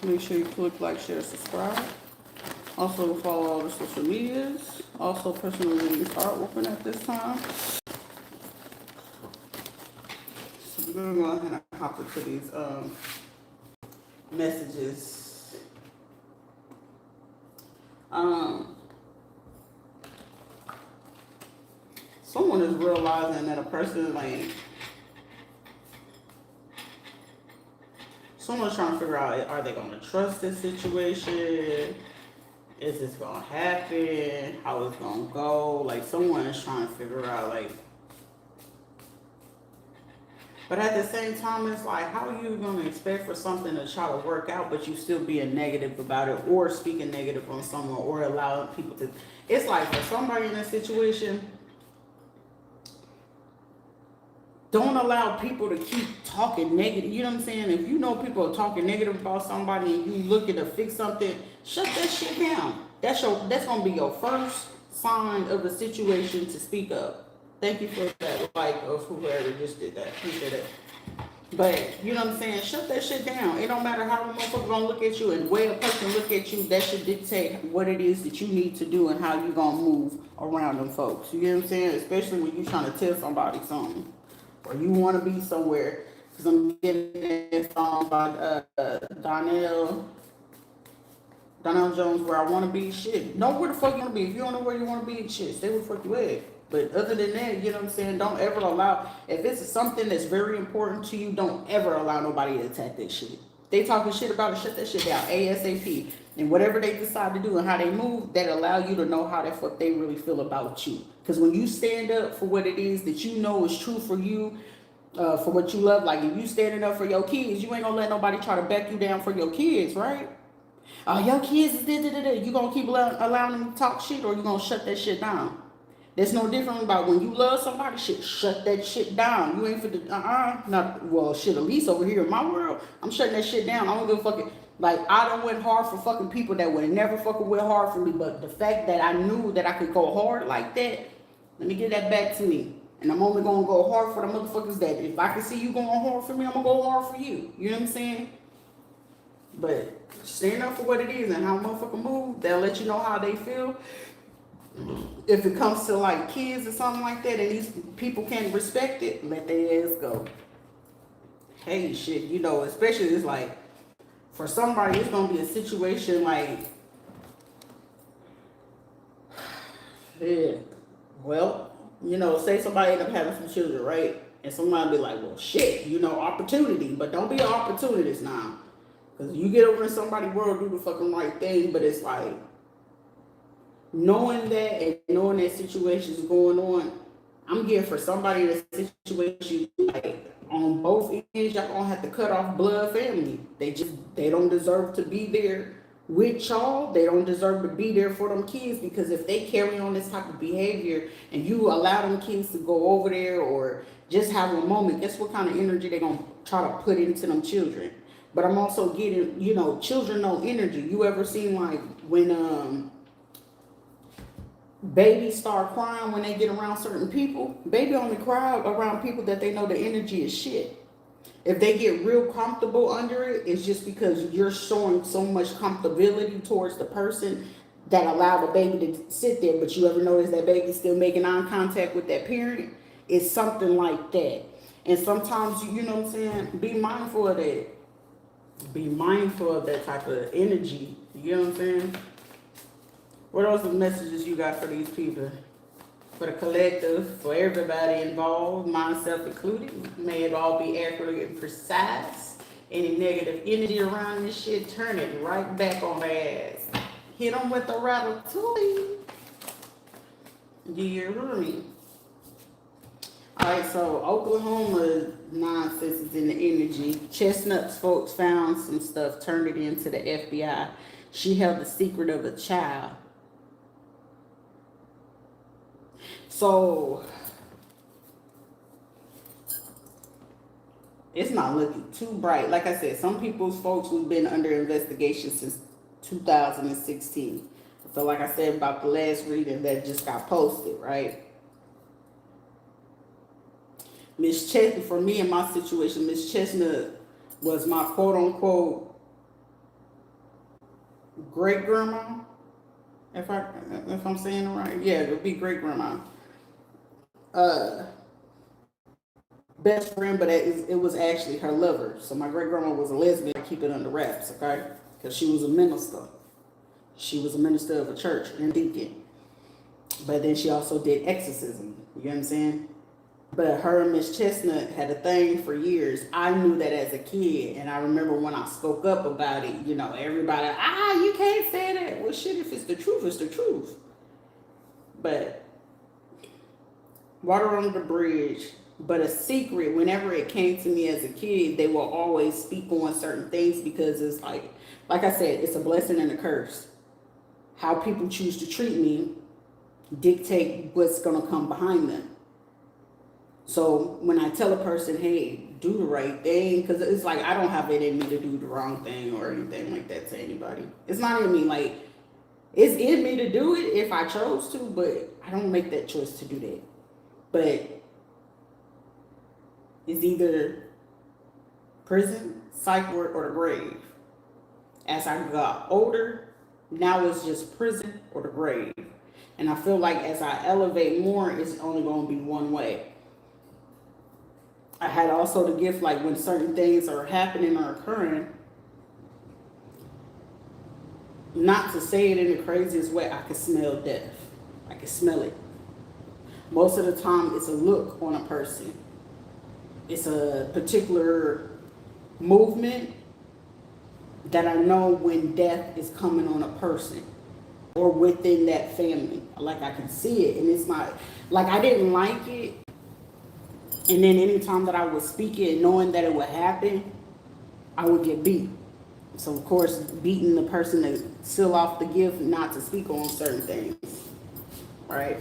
Make sure you click like, share, subscribe. Also follow all the social medias. Also personal readings are open at this time. So we're gonna go ahead and hop into these messages. Someone is realizing that a person like someone's trying to figure out, are they gonna trust this situation? Is this gonna happen? How it's gonna go? Like someone is trying to figure out like, but at the same time it's like, how are you gonna expect for something to try to work out but you still being negative about it or speaking negative on someone or allowing people to, it's like for somebody in a situation, don't allow people to keep talking negative. You know what I'm saying? If you know people are talking negative about somebody and you looking to fix something, shut that shit down. That's gonna be your first sign of the situation to speak up. Thank you for that like of whoever just did that. Appreciate it. But you know what I'm saying? Shut that shit down. It don't matter how a motherfucker gonna look at you and the way a person look at you, that should dictate what it is that you need to do and how you gonna move around them folks. You know what I'm saying? Especially when you trying to tell somebody something. Or you want to be somewhere, because I'm getting this song by Donnell Jones, where I want to be. Shit, know where the fuck you want to be. If you don't know where you want to be, shit, stay where the fuck you at. But other than that, you know what I'm saying, don't ever allow, if it's something that's very important to you, don't ever allow nobody to attack that shit. They talking shit about it, shut that shit down ASAP. And whatever they decide to do and how they move, that allow you to know how the fuck they really feel about you. Because when you stand up for what it is that you know is true for you, for what you love, like if you standing up for your kids, you ain't gonna let nobody try to back you down for your kids, right? Your kids is da. You gonna keep allowing them to talk shit, or you gonna shut that shit down? There's no different about when you love somebody, shit, shut that shit down. You ain't for the, not, well, shit, at least over here in my world, I'm shutting that shit down. I don't give a fucking, like, I done went hard for fucking people that would never fucking went hard for me, but the fact that I knew that I could go hard like that, let me get that back to me. And I'm only gonna go hard for the motherfuckers that, if I can see you going hard for me, I'm gonna go hard for you. You know what I'm saying? But stand up for what it is and how a motherfucker move, they'll let you know how they feel. If it comes to like kids or something like that and these people can't respect it, let their ass go. Hey, shit, you know, especially it's like, for somebody, it's gonna be a situation like, yeah, well, you know, say somebody end up having some children, right? And somebody be like, well, shit, you know, opportunity. But don't be an opportunist now. Because you get over in somebody's world, do the fucking right thing, but it's like, knowing that and knowing that situation's going on, I'm getting for somebody in a situation like on both ends, y'all gonna have to cut off blood family. They don't deserve to be there with y'all. They don't deserve to be there for them kids, because if they carry on this type of behavior and you allow them kids to go over there or just have a moment, guess what kind of energy they gonna try to put into them children? But I'm also getting, you know, children know energy. You ever seen like when babies start crying when they get around certain people? Baby only cry around people that they know the energy is shit. If they get real comfortable under it, it's just because you're showing so much comfortability towards the person that allow the baby to sit there. But you ever notice that baby still making eye contact with that parent? It's something like that. And sometimes, you know what I'm saying, be mindful of that. Be mindful of that type of energy. You know what I'm saying? What else are messages you got for these people? For the collective, for everybody involved, myself included. May it all be accurate and precise. Any negative energy around this shit, turn it right back on their ass. Hit them with the ratatouille. Do you hear me? Alright, so Oklahoma nonsense is in the energy. Chestnuts folks found some stuff, turned it into the FBI. She held the secret of a child. So it's not looking too bright. Like I said, some people's folks who've been under investigation since 2016. So like I said about the last reading that just got posted, right? Miss Chestnut, for me in my situation, Miss Chestnut was my quote unquote great grandma, if I'm saying it right. Yeah, it would be great grandma. Uh, best friend, but it was actually her lover. So my great grandma was a lesbian. I keep it under wraps, okay? Because she was a minister. She was a minister of a church and deacon. But then she also did exorcism. You know what I'm saying? But her and Miss Chestnut had a thing for years. I knew that as a kid, and I remember when I spoke up about it, you know, everybody, you can't say that. Well, shit, if it's the truth, it's the truth. But water under the bridge. But a secret, whenever it came to me as a kid, they will always speak on certain things because it's like I said, it's a blessing and a curse. How people choose to treat me dictate what's going to come behind them. So when I tell a person, hey, do the right thing, because it's like I don't have it in me to do the wrong thing or anything like that to anybody. It's not in me. Like, it's in me to do it if I chose to, but I don't make that choice to do that. But it's either prison, psych ward, or the grave. As I got older, now it's just prison or the grave. And I feel like as I elevate more, it's only going to be one way. I had also the gift, like when certain things are happening or occurring, not to say it in the craziest way, I can smell death. I can smell it. Most of the time, it's a look on a person. It's a particular movement that I know when death is coming on a person or within that family. Like I can see it, and it's not like I didn't like it. And then anytime that I would speak it, knowing that it would happen, I would get beat. So of course, beating the person to seal off the gift not to speak on certain things, right?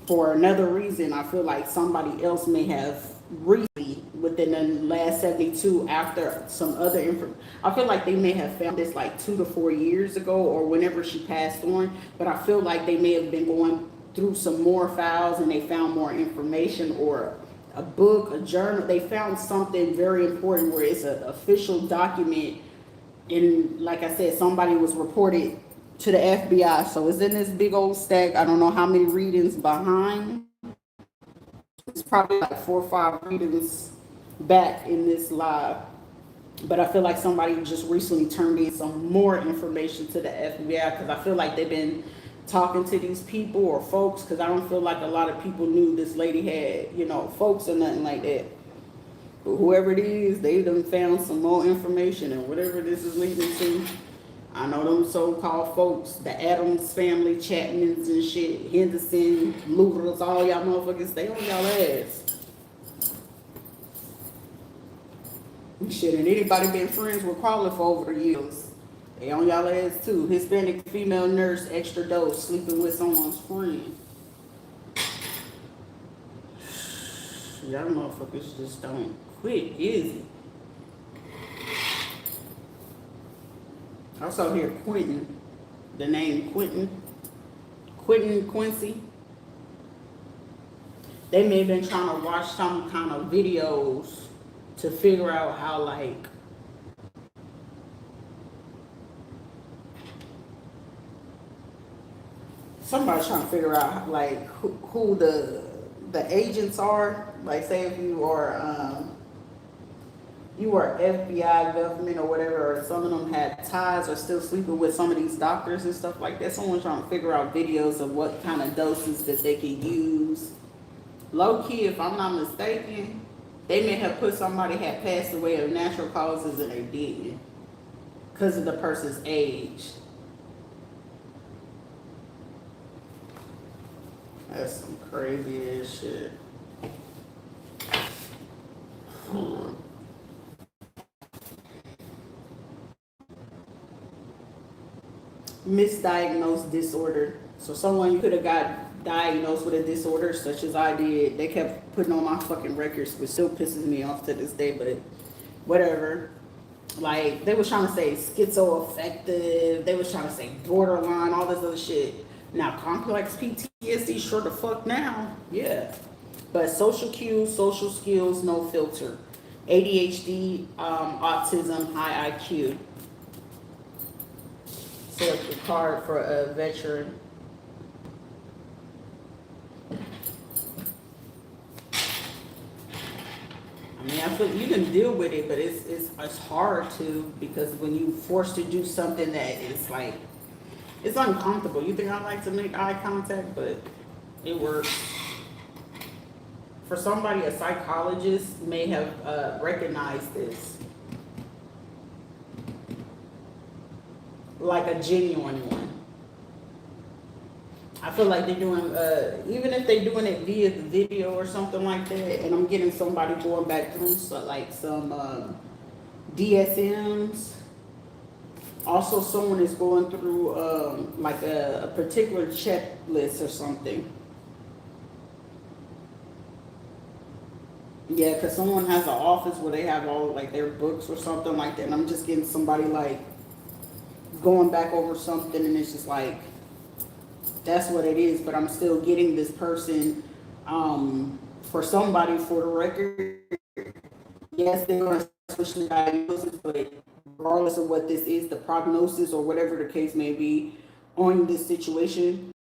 For another reason, I feel like somebody else may have recently, within the last 72, after some other information. I feel like they may have found this like 2 to 4 years ago or whenever she passed on, but I feel like they may have been going through some more files and they found more information or a book, a journal. They found something very important where it's an official document. And like I said, somebody was reported to the FBI. So it's in this big old stack. I don't know how many readings behind. It's probably like 4 or 5 readings back in this live. But I feel like somebody just recently turned in some more information to the FBI because I feel like they've been talking to these people or folks, because I don't feel like a lot of people knew this lady had, folks or nothing like that. But whoever it is, they done found some more information, and whatever this is leading to, I know them so-called folks, the Adams family, Chapmans and shit, Henderson, Luthers, all y'all motherfuckers, stay on y'all ass. Shit, and anybody been friends with Carla for over the years, they on y'all ass too. Hispanic female nurse, extra dose, sleeping with someone's friend. Y'all motherfuckers just don't quit, is it? I also hear Quentin, the name Quentin Quincy. They may have been trying to watch some kind of videos to figure out how, like, somebody's trying to figure out like who the agents are. Like, say if you are FBI, government, or whatever, or some of them had ties or still sleeping with some of these doctors and stuff like that. Someone's trying to figure out videos of what kind of doses that they can use. Low key, if I'm not mistaken, they may have put somebody had passed away of natural causes and they didn't because of the person's age. That's some crazy ass shit. Misdiagnosed disorder. So someone you could have got diagnosed with a disorder such as I did. They kept putting on my fucking records, which still pisses me off to this day, but whatever. Like, they was trying to say schizoaffective, they was trying to say borderline, all this other shit. Now, complex PTSD, sure the fuck now, yeah. But social cues, social skills, no filter. ADHD, autism, high IQ. Select the card for a veteran. I mean, I feel you can deal with it, but it's hard to, because when you forced to do something that is like, it's uncomfortable. You think I like to make eye contact, but it works. For somebody, a psychologist may have recognized this, like a genuine one. I feel like they're doing, even if they're doing it via the video or something like that, and I'm getting somebody going back through like some DSMs. Also, someone is going through like a particular checklist or something. Yeah, because someone has an office where they have all like their books or something like that, and I'm just getting somebody like going back over something, and it's just like, that's what it is. But I'm still getting this person, for somebody, for the record, yes, they're going to switch the diagnosis, but regardless of what this is, the prognosis or whatever the case may be on this situation,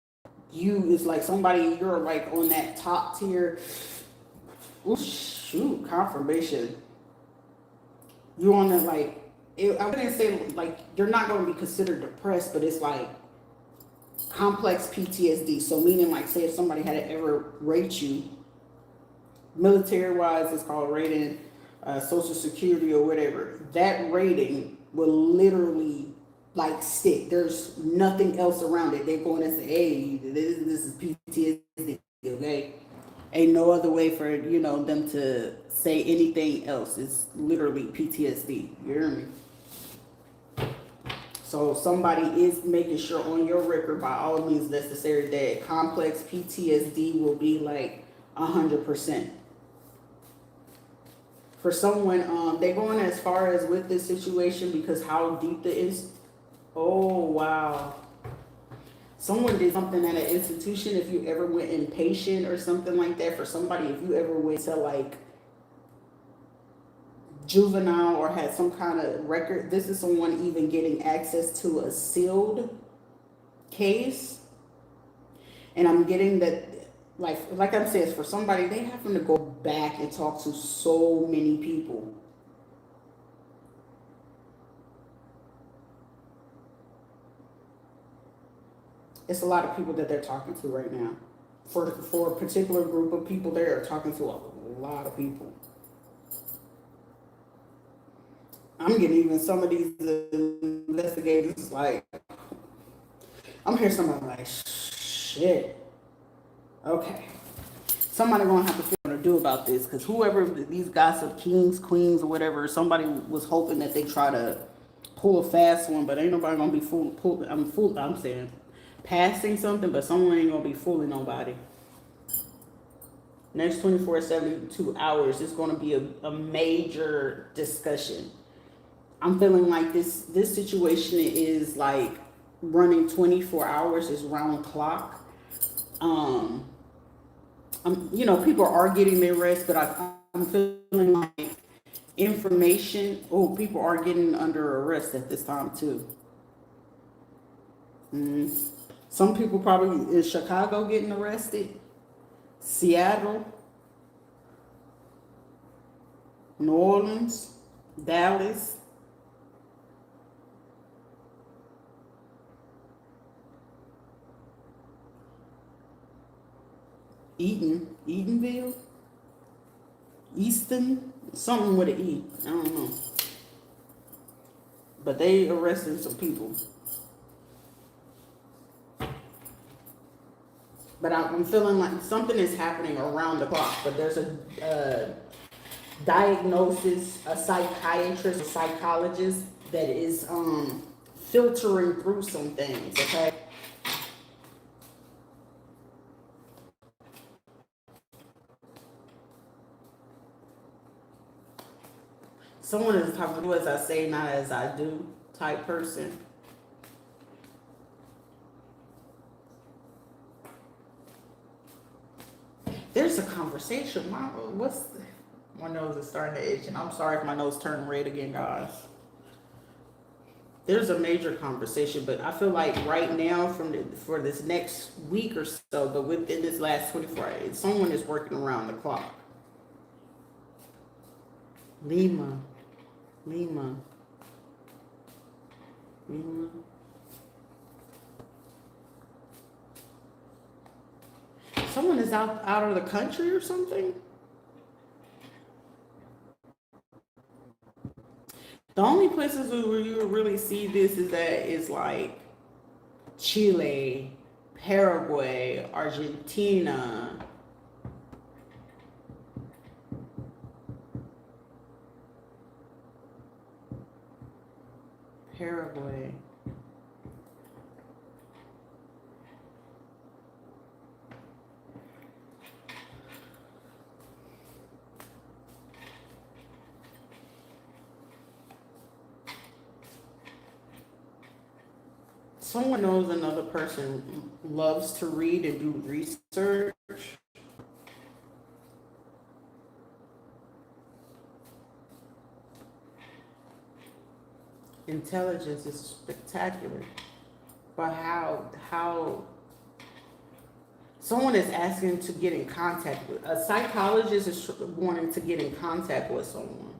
you is like somebody, you're like on that top tier. Ooh, shoot, confirmation. You're on that like, I wouldn't say like you're not going to be considered depressed, but it's like complex PTSD. So meaning like, say if somebody had to ever rate you, military wise, it's called rating, social security or whatever, that rating will literally like stick. There's nothing else around it. They're going to say, hey, this is PTSD, okay? Ain't no other way for, you know, them to say anything else. It's literally PTSD. You hear me? So somebody is making sure on your record, by all means necessary, that complex PTSD will be like 100%. For someone, they're going as far as with this situation because how deep the is. Oh wow. Someone did something at an institution. If you ever went inpatient or something like that, for somebody, if you ever went to like juvenile or had some kind of record, this is someone even getting access to a sealed case. And I'm getting that, like I'm saying, for somebody, they having to go back and talk to so many people. It's a lot of people that they're talking to right now. For a particular group of people, they are talking to a lot of people. I'm getting even some of these investigators like, I'm hearing somebody like, shit. Okay. Somebody gonna have to figure out what to do about this, because whoever these gossip kings, queens, or whatever, somebody was hoping that they try to pull a fast one, but ain't nobody gonna be I'm saying passing something, but someone ain't gonna be fooling nobody. Next 24, 72 hours is gonna be a major discussion. I'm feeling like this situation is like running 24 hours, is round clock. You know, people are getting their rest, but I'm feeling like information. Oh, people are getting under arrest at this time too. Some people probably in Chicago getting arrested, Seattle, New Orleans, Dallas. Eatonville, Easton, something with an E. I don't know. But they arrested some people. But I'm feeling like something is happening around the clock. But there's a diagnosis, a psychiatrist, a psychologist that is filtering through some things. Okay. Someone is talking to you as I say, not as I do type person. There's a conversation. What's My nose is starting to itch, and I'm sorry if my nose turned red again, guys. There's a major conversation, but I feel like right now, for this next week or so, but within this last 24 hours, someone is working around the clock. Lima, Lima, Lima. Someone is out of the country or something. The only places where you will really see this is like Chile, Paraguay, Argentina. Paraguay. Someone knows another person loves to read and do research. Intelligence is spectacular. But how someone is asking to get in contact with a psychologist is wanting to get in contact with someone.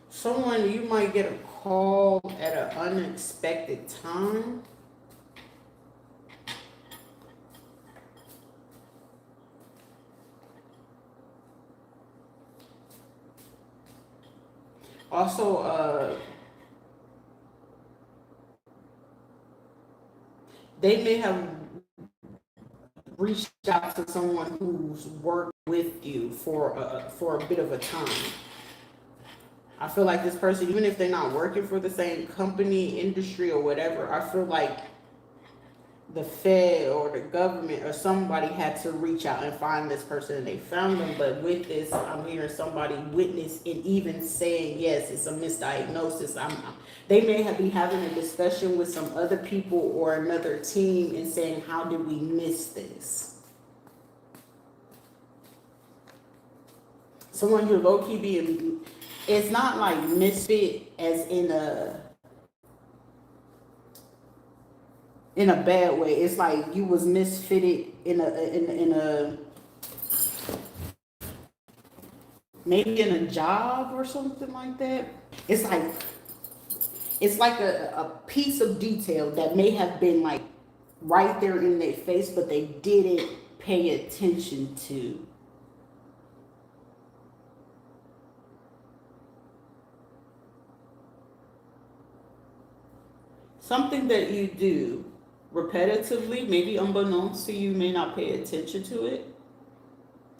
Someone, you might get a call at an unexpected time. Also, they may have reached out to someone who's worked with you for a bit of a time. I feel like this person, even if they're not working for the same company, industry, or whatever, I feel like the Fed or the government or somebody had to reach out and find this person, and they found them. But with this, I'm hearing somebody witness and even saying, yes, it's a misdiagnosis. They may be having a discussion with some other people or another team and saying, how did we miss this? Someone who low-key being, it's not like misfit as in a bad way. It's like you was misfitted in a maybe in a job or something like that. It's like a piece of detail that may have been like right there in their face, but they didn't pay attention to. Something that you do repetitively, maybe unbeknownst to you, may not pay attention to it.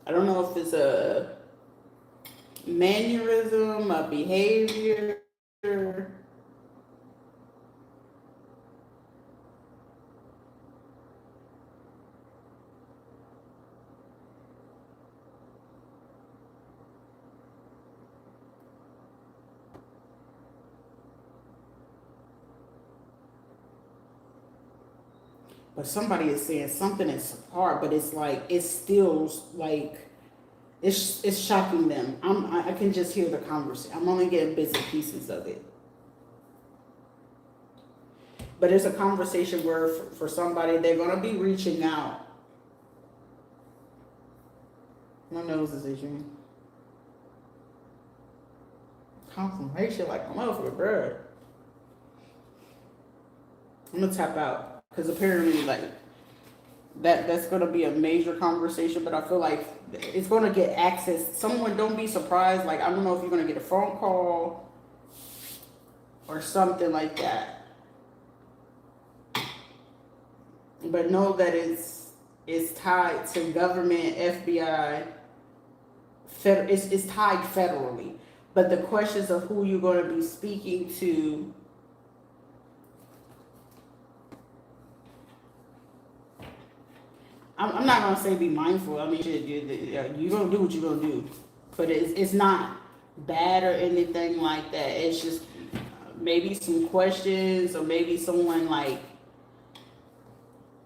I don't know if it's a mannerism, a behavior. But somebody is saying something is apart, but it's like it's still like it's shocking them. I can just hear the conversation. I'm only getting bits and pieces of it. But it's a conversation where for somebody they're gonna be reaching out. My nose is itching. Confirmation like a motherfucker, bro. I'm gonna tap out. Because apparently, like, that's going to be a major conversation, but I feel like it's going to get access. Someone, don't be surprised. Like, I don't know if you're going to get a phone call or something like that. But know that it's tied to government, FBI. It's tied federally. But the questions of who you're going to be speaking to, I'm not going to say be mindful. I mean, shit, you're going to do what you're going to do. But it's not bad or anything like that. It's just maybe some questions, or maybe someone like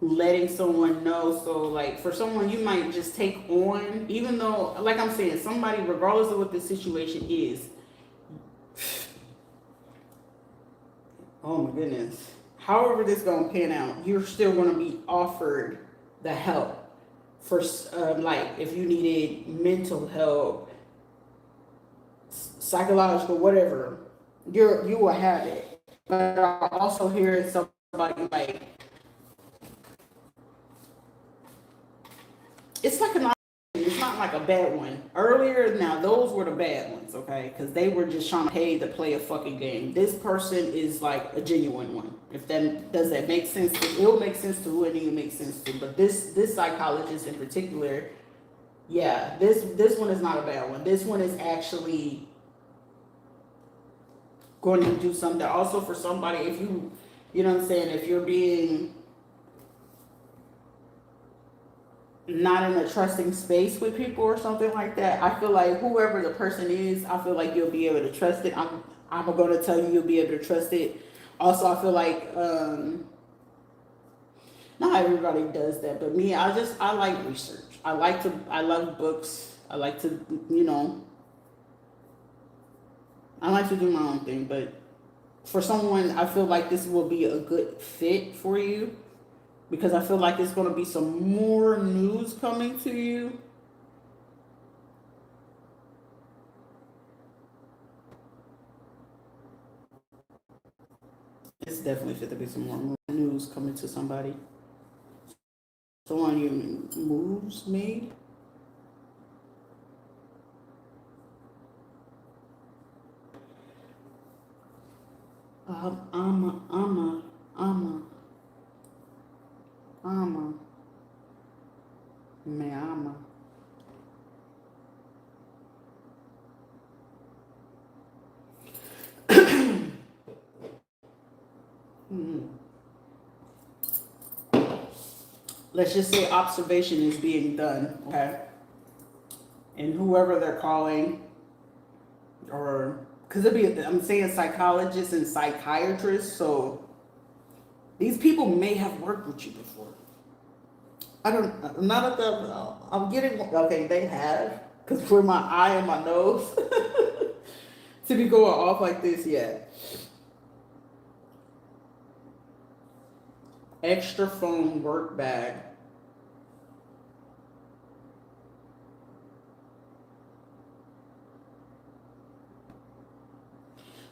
letting someone know. So like for someone, you might just take on, even though, like I'm saying, somebody, regardless of what the situation is, oh my goodness, however this gonna pan out, you're still gonna be offered the help for like if you needed mental help, psychological, whatever, you will have it. But I also hear somebody like, it's like an, it's not like a bad one. Earlier, now those were the bad ones, okay? Because they were just trying to pay to play a fucking game. This person is like a genuine one. If that does that make sense? It'll make sense to who it needs to make sense to. But this psychologist in particular, yeah, this one is not a bad one. This one is actually going to do something. Also for somebody, if you know what I'm saying, if you're being not in a trusting space with people or something like that, I feel like whoever the person is, I feel like you'll be able to trust it. I'm going to tell you you'll be able to trust it. Also, I feel like not everybody does that, but me, I like research. I love books. I like to, I like to do my own thing. But for someone, I feel like this will be a good fit for you, because I feel like there's going to be some more news coming to you. It's definitely fit to be some more news coming to somebody. Someone you moves made. Me ama. Let's just say observation is being done, okay? And whoever they're calling, or because I'm saying psychologists and psychiatrists, so these people may have worked with you before. Not at the, I'm getting, okay, they have, because for my eye and my nose to be going off like this, yeah. Extra phone work bag.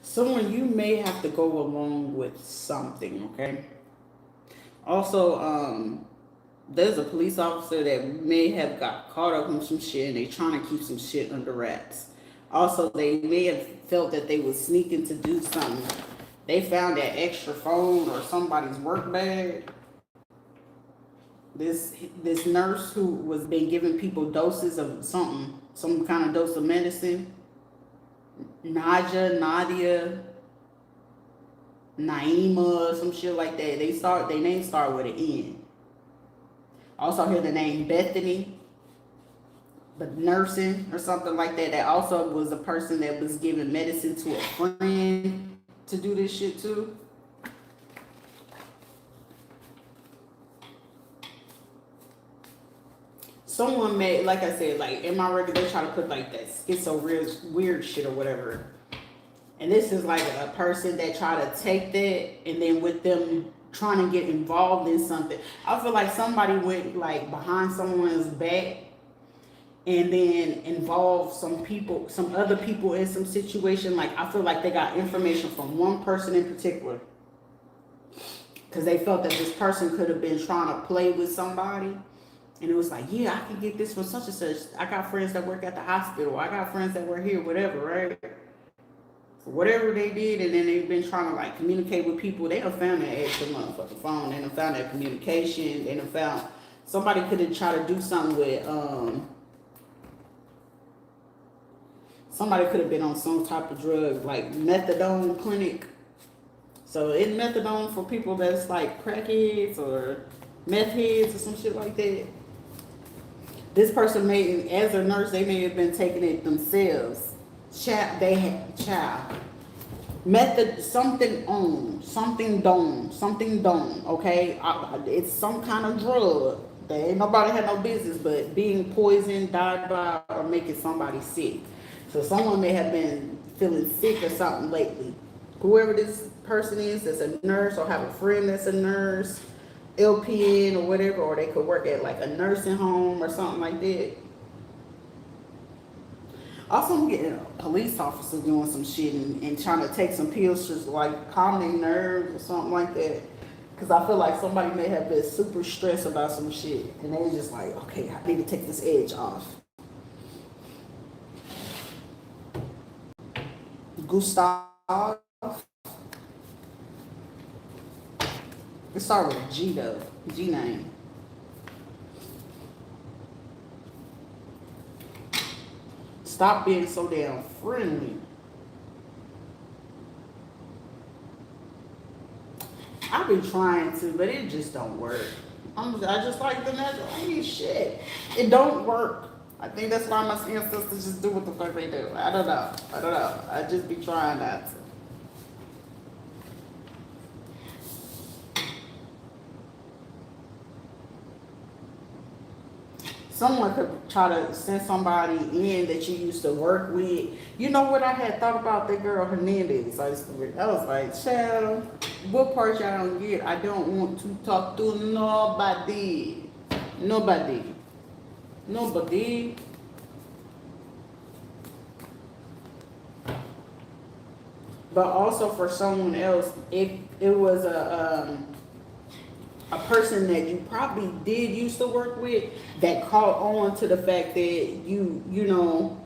Someone you may have to go along with something, okay? Also, there's a police officer that may have got caught up in some shit and they trying to keep some shit under wraps. Also, they may have felt that they was sneaking to do something. They found that extra phone or somebody's work bag. This nurse who was been giving people doses of something, some kind of dose of medicine. Nadia, Naima, some shit like that. They name start with an N. Also hear the name Bethany, but nursing or something like that. That also was a person that was giving medicine to a friend to do this shit too. Someone may, like I said, like in my record, they try to put like that schizo weird shit or whatever. And this is like a person that try to take that and then with them trying to get involved in something. I feel like somebody went like behind someone's back and then involved some other people in some situation. Like I feel like they got information from one person in particular, because they felt that this person could have been trying to play with somebody. And it was like, yeah, I can get this from such and such. I got friends that work at the hospital. I got friends that work here, whatever, right? So whatever they did, and then they've been trying to like communicate with people. They done found that extra motherfucking phone. They done found that communication. They done found somebody could have tried to do something with Somebody could have been on some type of drug like methadone clinic. So it's methadone for people that's like crackheads or meth heads or some shit like that. This person may, as a nurse, they may have been taking it themselves. They had child method something don't. Okay, it's some kind of drug. They ain't nobody had no business, but being poisoned, died by, or making somebody sick. So someone may have been feeling sick or something lately. Whoever this person is that's a nurse or have a friend that's a nurse, LPN or whatever, or they could work at like a nursing home or something like that. Also, I'm getting a police officer doing some shit and trying to take some pills just like calm their nerves or something like that. Because I feel like somebody may have been super stressed about some shit and they just like, okay, I need to take this edge off. Gustav. It started with a G though. G name. Stop being so damn friendly. I be trying to, but it just don't work. I just like the natural. I mean, shit. It don't work. I think that's why my ancestors just do what the fuck they do. I don't know. I just be trying not to. Someone could try to send somebody in that you used to work with. You know what I had thought about that girl Hernandez? I was like, child, what part y'all don't get? I don't want to talk to nobody. But also for someone else, it was a person that you probably did used to work with that caught on to the fact that you know,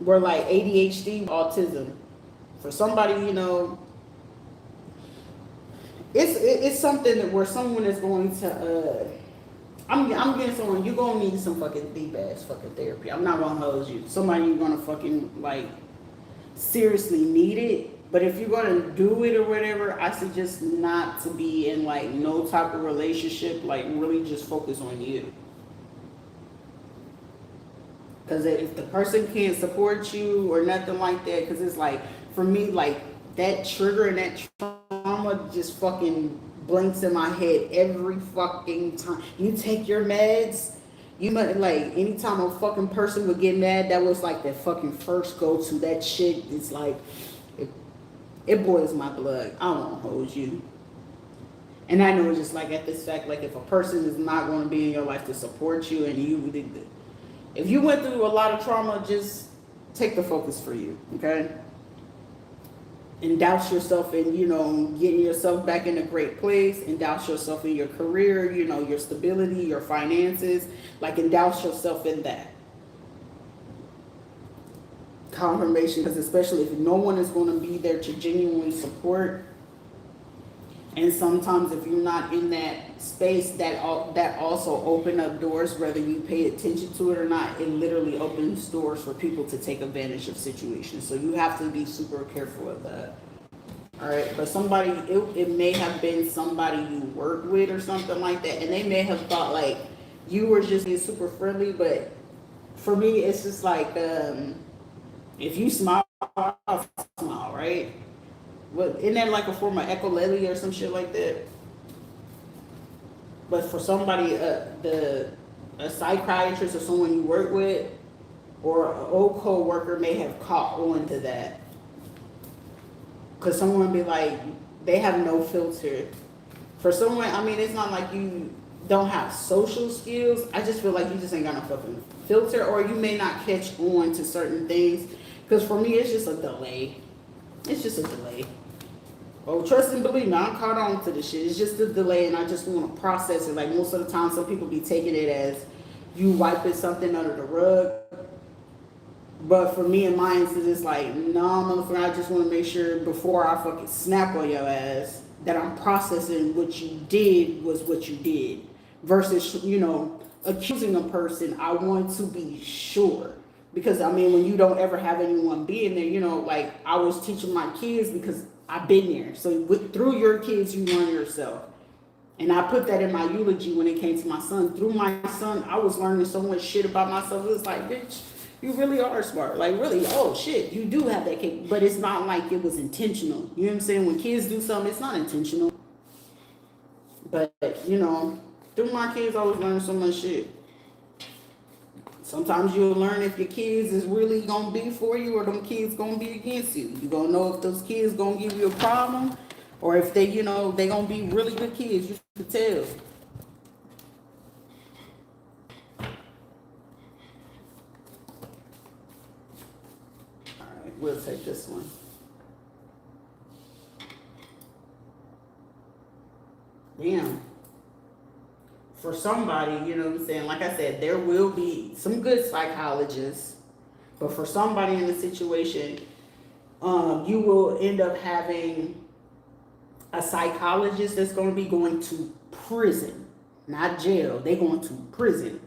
were like ADHD, autism. For somebody, you know, it's something that where someone is going to, I'm getting someone, you're going to need some fucking deep ass fucking therapy. I'm not going to hose you. Somebody you're going to fucking like seriously need it. But if you're going to do it or whatever, I suggest not to be in like no type of relationship, like really just focus on you. Because if the person can't support you or nothing like that, because it's like, for me, like that trigger and that trauma just fucking blinks in my head every fucking time. You take your meds, you might like anytime a fucking person would get mad, that was like their fucking first go-to. That shit is like, it boils my blood. I won't hold you. And I know it's just like at this fact, like if a person is not going to be in your life to support you and if you went through a lot of trauma, just take the focus for you, okay? And douse yourself in, you know, getting yourself back in a great place, and douse yourself in your career, you know, your stability, your finances, like, and douse yourself in that. Confirmation, because especially if no one is going to be there to genuinely support, and sometimes if you're not in that space, that also open up doors, whether you pay attention to it or not. It literally opens doors for people to take advantage of situations, so you have to be super careful of that. All right, but somebody, it may have been somebody you work with or something like that, and they may have thought like you were just being super friendly, but for me it's just like if you smile, I'll smile, right? What, isn't that like a form of echolalia or some shit like that? But for somebody, a psychiatrist or someone you work with, or an old co-worker may have caught on to that. Because someone be like, they have no filter. For someone, I mean, it's not like you don't have social skills. I just feel like you just ain't got no fucking filter, or you may not catch on to certain things. Because for me, it's just a delay. It's just a delay. Well, trust and believe me, I'm caught on to this shit. It's just a delay, and I just want to process it. Like most of the time, some people be taking it as you wiping something under the rug. But for me and my instance, it's like, no, motherfucker, I just want to make sure before I fucking snap on your ass that I'm processing what you did was what you did. Versus, you know, accusing a person, I want to be sure. Because I mean, when you don't ever have anyone being there, you know, like I was teaching my kids because I've been there. So through your kids, you learn yourself. And I put that in my eulogy when it came to my son. Through my son, I was learning so much shit about myself. It was like, bitch, you really are smart. Like, really, oh shit, you do have that capability. But it's not like it was intentional. You know what I'm saying? When kids do something, it's not intentional. But, you know, through my kids, I was learning so much shit. Sometimes you'll learn if your kids is really gonna be for you or them kids gonna be against you. You gonna know if those kids gonna give you a problem or if they, you know, they gonna be really good kids. You can tell. All right, we'll take this one. Damn. For somebody, you know what I'm saying? Like I said, there will be some good psychologists, but for somebody in the situation, you will end up having a psychologist that's going to be going to prison, not jail. They're going to prison.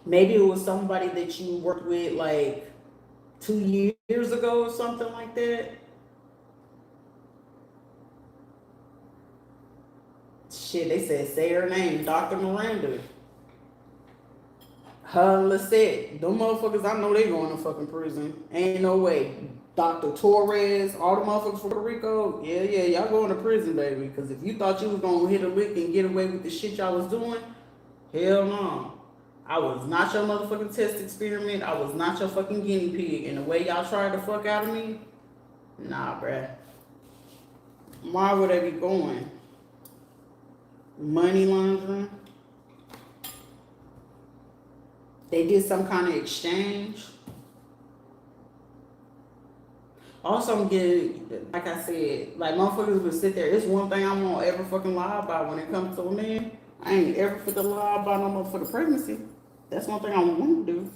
Maybe it was somebody that you worked with like 2 years ago or something like that. Shit, they said say her name, Dr. Miranda. Her Lisette. Them motherfuckers, I know they going to fucking prison. Ain't no way. Dr. Torres, all the motherfuckers from Puerto Rico, yeah, y'all going to prison, baby. Because if you thought you was going to hit a lick and get away with the shit y'all was doing, hell no. I was not your motherfucking test experiment. I was not your fucking guinea pig. And the way y'all tried to fuck out of me, nah, bruh. Why would they be going? Money laundering. They did some kind of exchange. Also, I'm getting, like I said, like motherfuckers would sit there. It's one thing I won't ever fucking lie about when it comes to a man. I ain't ever for the lie about no motherfucking pregnancy. That's one thing I want to do.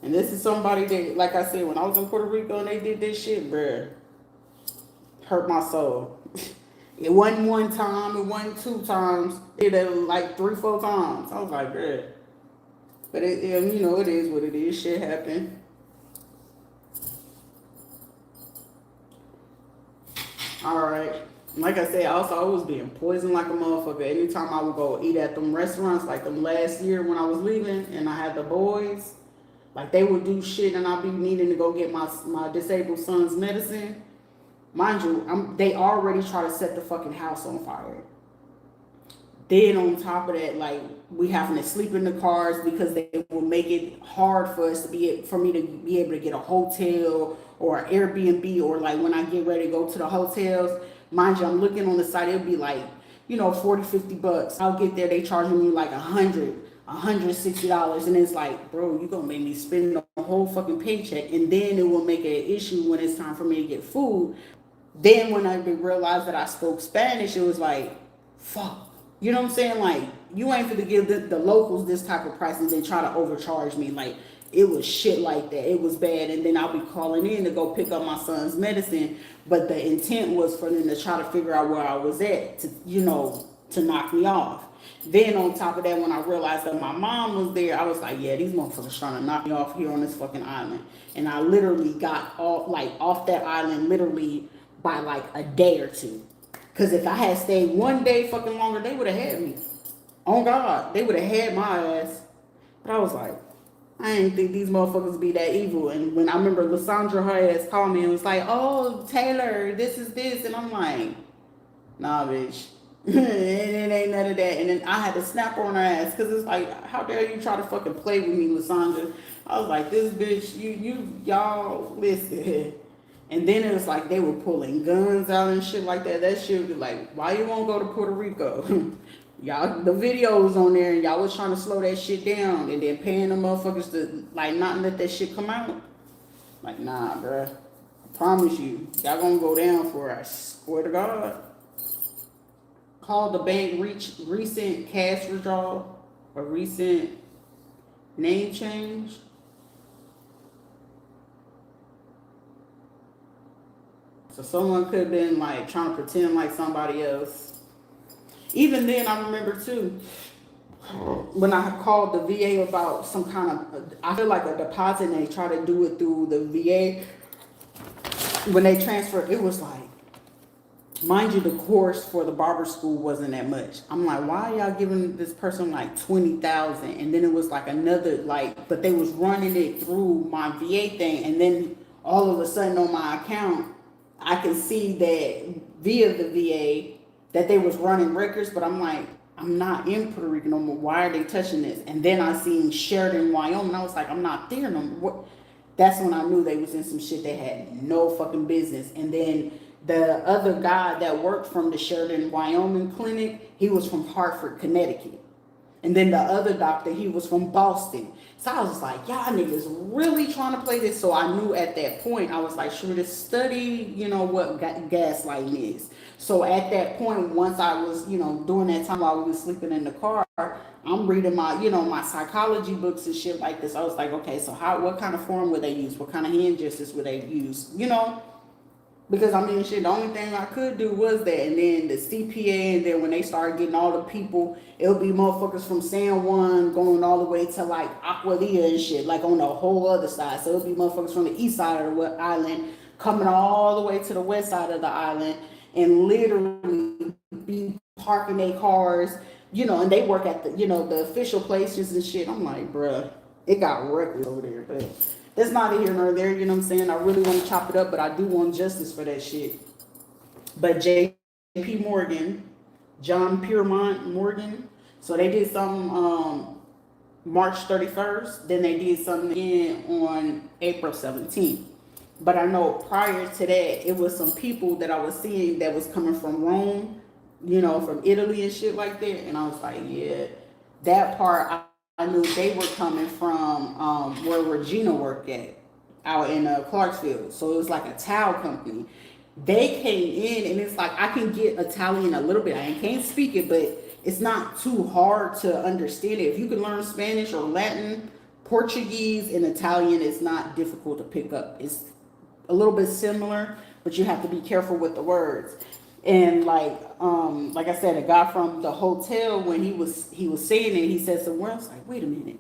And this is somebody that, like I said, when I was in Puerto Rico and they did this shit, bruh, hurt my soul. It wasn't one time, it wasn't 2 times. It did it like 3-4 times. I was like, bruh. But it, you know, it is what it is. Shit happened. Alright. Like I said, also I was being poisoned like a motherfucker. Anytime I would go eat at them restaurants, like them last year when I was leaving and I had the boys, like they would do shit and I'd be needing to go get my disabled son's medicine. Mind you, they already try to set the fucking house on fire. Then on top of that, like we having to sleep in the cars because they will make it hard for us for me to be able to get a hotel or an Airbnb, or like when I get ready to go to the hotels. Mind you, I'm looking on the site, it'll be like, you know, $40-$50. I'll get there, they charging me like $160, and it's like, bro, you gonna make me spend the whole fucking paycheck, and then it will make an issue when it's time for me to get food. Then when I realized that I spoke Spanish, it was like, fuck. You know what I'm saying? Like, you ain't finna give the locals this type of price and then try to overcharge me. Like, it was shit like that. It was bad. And then I'll be calling in to go pick up my son's medicine. But the intent was for them to try to figure out where I was at to, you know, to knock me off. Then on top of that, when I realized that my mom was there, I was like, yeah, these motherfuckers trying to knock me off here on this fucking island. And I literally got off that island literally by like a day or two. Because if I had stayed one day fucking longer, they would have had me. On God, they would have had my ass. But I was like, I didn't think these motherfuckers be that evil. And when I remember Lysandra, her ass called me and was like, oh, Taylor, this is this. And I'm like, nah, bitch. it ain't none of that. And then I had to snap on her ass because it's like, how dare you try to fucking play with me, Lysandra? I was like, this bitch, y'all, listen. And then it was like they were pulling guns out and shit like that. That shit was like, why you won't go to Puerto Rico? Y'all, the videos on there, and y'all was trying to slow that shit down, and then paying the motherfuckers to like not let that shit come out. Like, nah, bruh. I promise you, y'all gonna go down for it. I swear to God. Called the bank recent cash withdrawal or recent name change. So someone could have been like trying to pretend like somebody else. Even then, I remember too, when I called the VA about some kind of, I feel like a deposit, and they try to do it through the VA. When they transfer, it was like, mind you, the course for the barber school wasn't that much. I'm like, why are y'all giving this person like 20,000? And then it was like another, like, but they was running it through my VA thing, and then all of a sudden on my account, I can see that via the VA that they was running records, but I'm like, I'm not in Puerto Rico no more. Why are they touching this? And then I seen Sheridan, Wyoming. I was like, I'm not there no more. That's when I knew they was in some shit they had no fucking business. And then the other guy that worked from the Sheridan, Wyoming clinic, he was from Hartford, Connecticut. And then the other doctor, he was from Boston. So I was like, y'all niggas really trying to play this. So I knew at that point, I was like, sure, to study, what gaslighting is. So at that point, once I was, during that time while we was sleeping in the car, I'm reading my, my psychology books and shit like this. I was like, okay, so what kind of form would they use? What kind of hand gestures would they use? Because I mean, shit, the only thing I could do was that. And then the CPA, and then when they started getting all the people, it'll be motherfuckers from San Juan going all the way to like Aguadilla and shit, like on the whole other side. So it'll be motherfuckers from the east side of the island coming all the way to the west side of the island, and literally be parking their cars, and they work at the, the official places and shit. I'm like, bruh, it got reckless over there, but that's neither here nor there, you know what I'm saying? I really want to chop it up, but I do want justice for that shit. But J.P. Morgan, John Piermont Morgan, so they did something March 31st, then they did something again on April 17th. But I know prior to that, it was some people that I was seeing that was coming from Rome, from Italy and shit like that. And I was like, yeah, that part, I knew they were coming from where Regina worked at, out in Clarksville. So it was like a towel company. They came in, and it's like, I can get Italian a little bit. I can't speak it, but it's not too hard to understand it. If you can learn Spanish or Latin, Portuguese, and Italian, it's not difficult to pick up. It's a little bit similar, but you have to be careful with the words. And like I said, a guy from the hotel, when he was saying it, he said somewhere, I was like, wait a minute.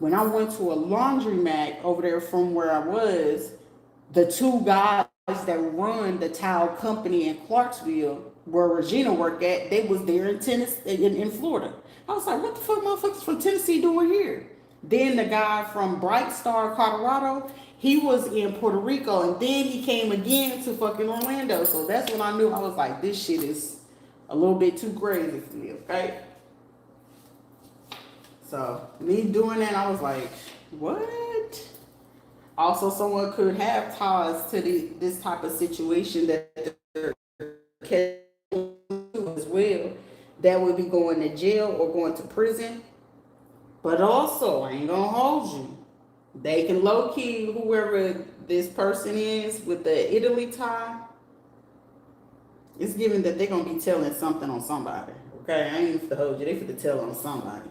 When I went to a laundromat over there from where I was, the two guys that run the towel company in Clarksville, where Regina worked at, they was there in Tennessee, in Florida. I was like, what the fuck motherfuckers from Tennessee doing here? Then the guy from Bright Star, Colorado, he was in Puerto Rico, and then he came again to fucking Orlando. So that's when I knew, I was like, this shit is a little bit too crazy for me, okay? So me doing that, I was like, what? Also, someone could have ties to this type of situation that they're catching as well, that would be going to jail or going to prison. But also, I ain't gonna hold you, they can low-key, whoever this person is with the Italy tie, it's given that they're gonna be telling something on somebody. Okay, I ain't to hold you, they finna tell on somebody.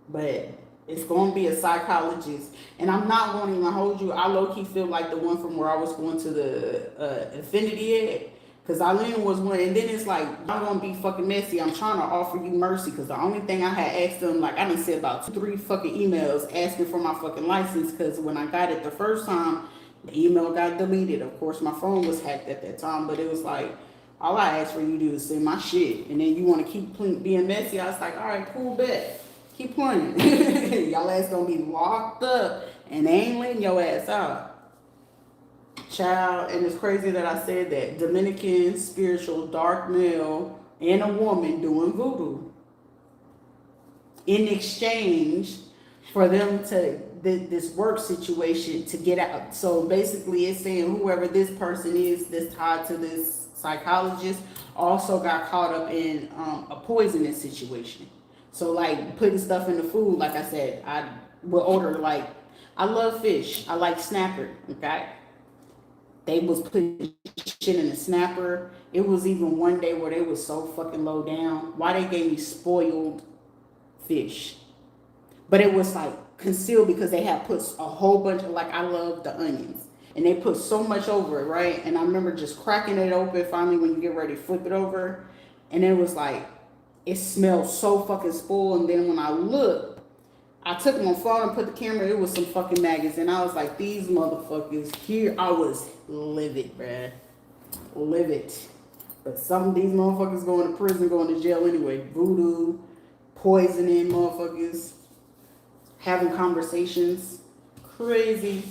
But it's gonna be a psychologist, and I'm not gonna even hold you. I low-key feel like the one from where I was going to the Infinity at, because Eileen was one, and then it's like, I'm gonna be fucking messy. I'm trying to offer you mercy, because the only thing I had asked them, like, I didn't say about 2-3 fucking emails asking for my fucking license, because when I got it the first time, the email got deleted. Of course, my phone was hacked at that time, but it was like, all I asked for you to do is send my shit, and then you want to keep being messy. I was like, all right, cool, bet. Keep playing. Y'all ass gonna be locked up, and they ain't letting your ass out. Child, and it's crazy that I said that. Dominican spiritual dark male and a woman doing voodoo in exchange for them to this work situation to get out. So basically, it's saying whoever this person is that's tied to this psychologist also got caught up in a poisonous situation. So like putting stuff in the food, like I said, I will order, like, I love fish. I like snapper, okay? They was putting shit in the snapper. It was even one day where they was so fucking low down. Why they gave me spoiled fish? But it was like concealed because they had put a whole bunch of, like, I love the onions. And they put so much over it, right? And I remember just cracking it open finally when you get ready to flip it over. And it was like It smelled so fucking spoiled. And then when I looked, I took my phone and put the camera. It was some fucking maggots, and I was like, "These motherfuckers here." I was livid, bruh, livid. But some of these motherfuckers going to prison, going to jail anyway. Voodoo, poisoning motherfuckers, having conversations, crazy.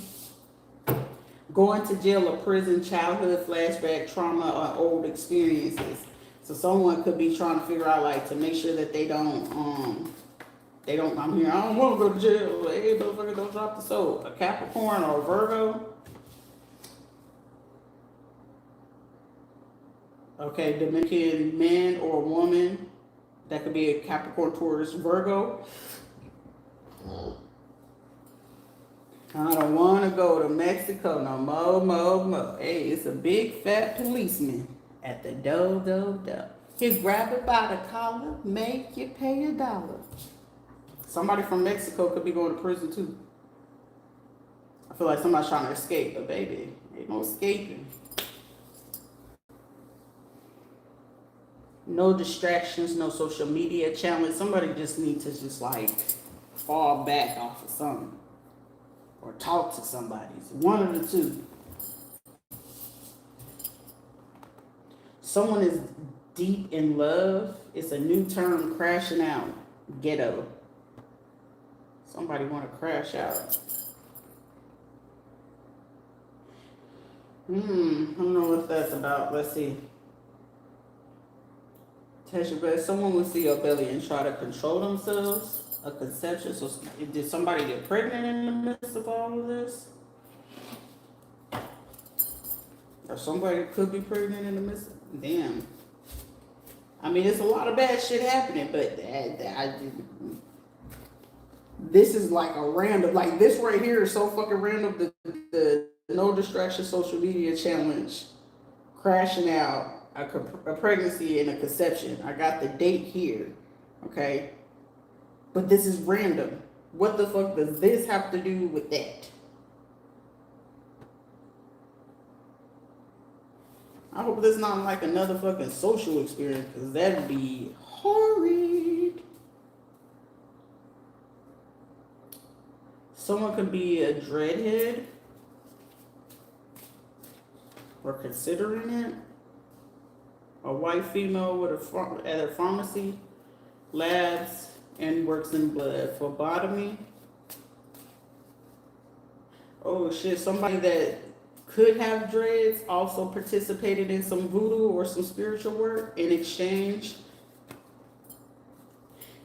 Going to jail or prison, childhood flashback, trauma, or old experiences. So someone could be trying to figure out, like, to make sure that they don't, I'm here, I don't want to go to jail. Hey, motherfucker, don't drop the soap. A Capricorn or a Virgo. Okay, Dominican man or woman. That could be a Capricorn, Taurus, Virgo. I don't want to go to Mexico no more. Hey, it's a big fat policeman at the door. He grab it by the collar, make you pay $1. Somebody from Mexico could be going to prison too. I feel like somebody's trying to escape, but baby, ain't no escaping. No distractions, no social media challenge. Somebody just needs to just like fall back off of something. Or talk to somebody. It's one of the two. Someone is deep in love. It's a new term, crashing out. Ghetto. Somebody want to crash out. I don't know what that's about. Let's see. Tasha, someone will see your belly and try to control themselves. A conception. So did somebody get pregnant in the midst of all of this? Or somebody could be pregnant in the midst of, damn. I mean, there's a lot of bad shit happening, but this is like a random, like this right here is so fucking random. The no distraction social media challenge, crashing out, a pregnancy and a conception. I got the date here, okay? But this is random. What the fuck does this have to do with that? I hope this is not like another fucking social experience, because that'd be horrid. Someone could be a dreadhead or considering it. A white female with at a pharmacy, labs, and works in blood. Phlebotomy. Oh shit, somebody that could have dreads also participated in some voodoo or some spiritual work in exchange.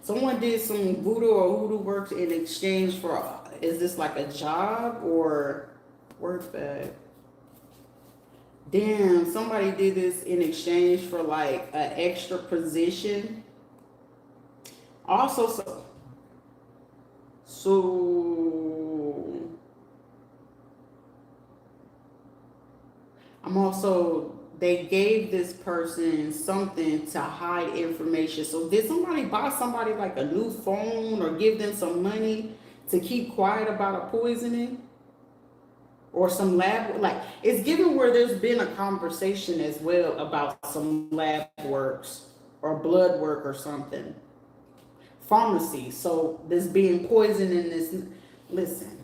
Someone did some voodoo or hoodoo work in exchange for, is this like a job or work bag? Damn, somebody did this in exchange for like an extra position. Also, so I'm also, they gave this person something to hide information. So did somebody buy somebody like a new phone or give them some money to keep quiet about a poisoning? Or some lab, like, it's given where there's been a conversation as well about some lab works or blood work or something. Pharmacy, so this being poisoned in this, listen,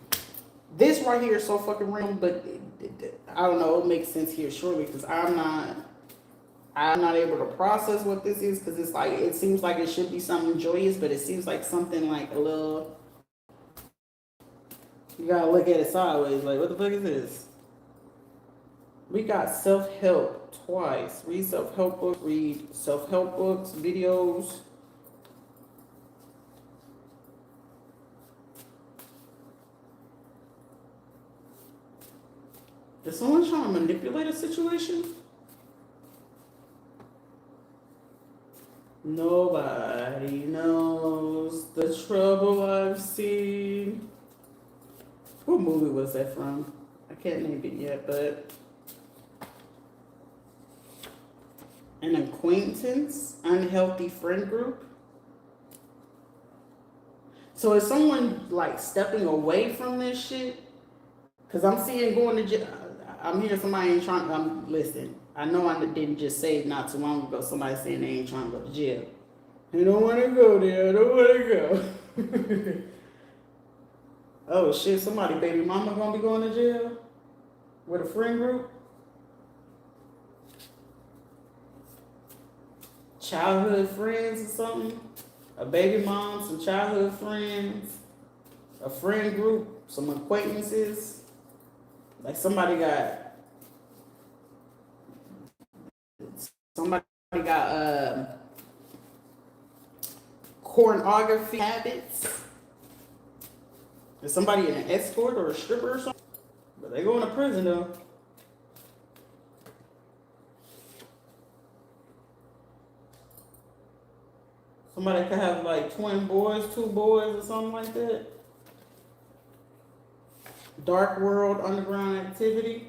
this right here is so fucking random, but I don't know, it makes sense here surely, because I'm not able to process what this is, because it's like, it seems like it should be something joyous, but it seems like something like a little, you gotta look at it sideways, like, what the fuck is this? We got self-help twice. Read self-help books, read self-help books, videos. Is someone trying to manipulate a situation? Nobody knows the trouble I've seen. What movie was that from? I can't name it yet, but an acquaintance, unhealthy friend group. So is someone like stepping away from this shit? Because I'm seeing going to jail. I'm hearing somebody ain't trying to, listen, I know I didn't just say not too long ago somebody saying they ain't trying to go to jail. I don't want to go there. I don't want to go. Oh shit! Somebody, baby mama, gonna be going to jail with a friend group. Childhood friends or something. A baby mom, some childhood friends, a friend group, some acquaintances. Like somebody got pornography habits. Is somebody an escort or a stripper or something? But they going to prison though. Somebody could have like twin boys, 2 boys or something like that. Dark world, underground activity.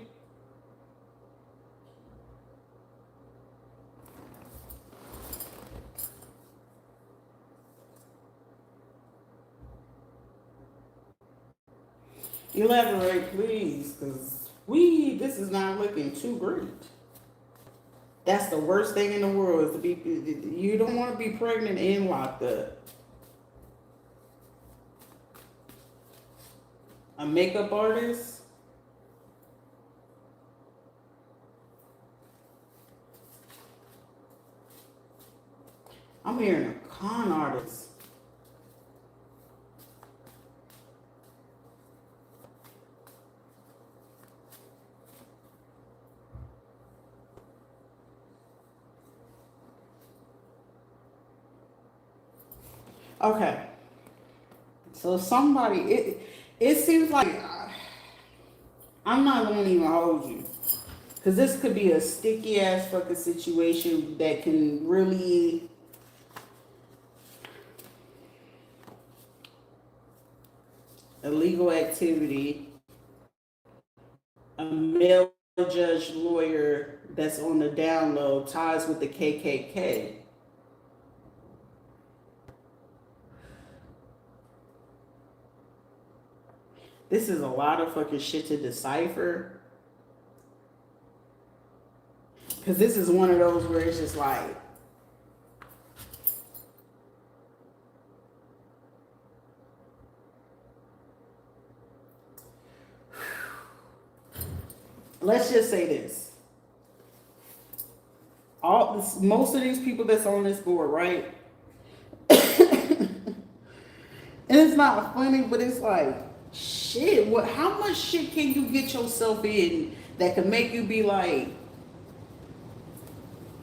Elaborate, please, because this is not looking too great. That's the worst thing in the world is to be, you don't want to be pregnant and locked up. A makeup artist. I'm hearing a con artist. Okay. So it seems like I'm not going to even hold you. Because this could be a sticky ass fucking situation that can really illegal activity, a male judge lawyer that's on the down low, ties with the KKK. This is a lot of fucking shit to decipher. Because this is one of those where it's just like, let's just say this. Most of these people that's on this board, right? And it's not funny, but it's like, shit, how much shit can you get yourself in that can make you be like,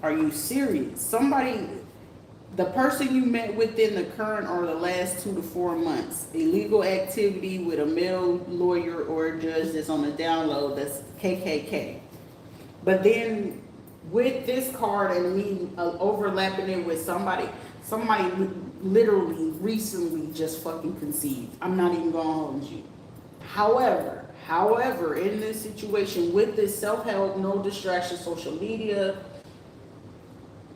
are you serious? The person you met within the current or the last 2 to 4 months, illegal activity with a male lawyer or a judge that's on the down low, that's KKK. But then with this card and me overlapping it with somebody literally recently just fucking conceived. I'm not even gonna hold you. However, in this situation with this self-help, no distraction, social media,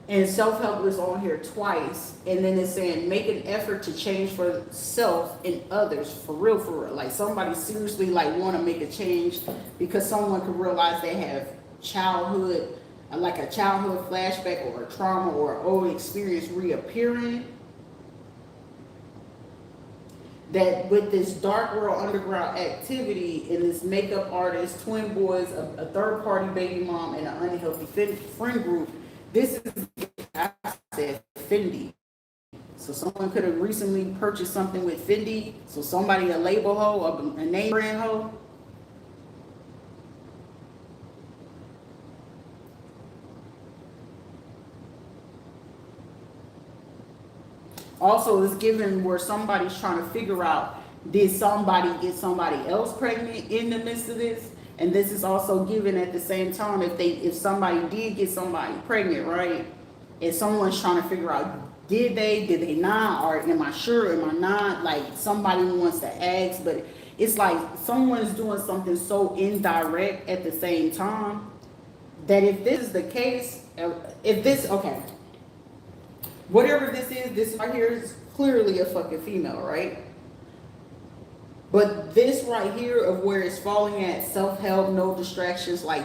and self-help is on here twice, and then it's saying make an effort to change for self and others, for real. Like somebody seriously like want to make a change because someone could realize they have childhood, like a childhood flashback or a trauma or an old experience reappearing. That with this dark world underground activity and this makeup artist, twin boys, a third party baby mom, and an unhealthy friend group, this is, I said, Fendi. So someone could have recently purchased something with Fendi. So somebody, a label hoe, a name brand hoe. Also, it's given where somebody's trying to figure out, did somebody get somebody else pregnant in the midst of this? And this is also given at the same time if somebody did get somebody pregnant, right? And someone's trying to figure out, did they not, or am I sure, am I not? Like somebody wants to ask, but it's like someone's doing something so indirect at the same time that if this is the case, okay, whatever this right here is clearly a fucking female, right? But this right here of where it's falling at self-help, no distractions, like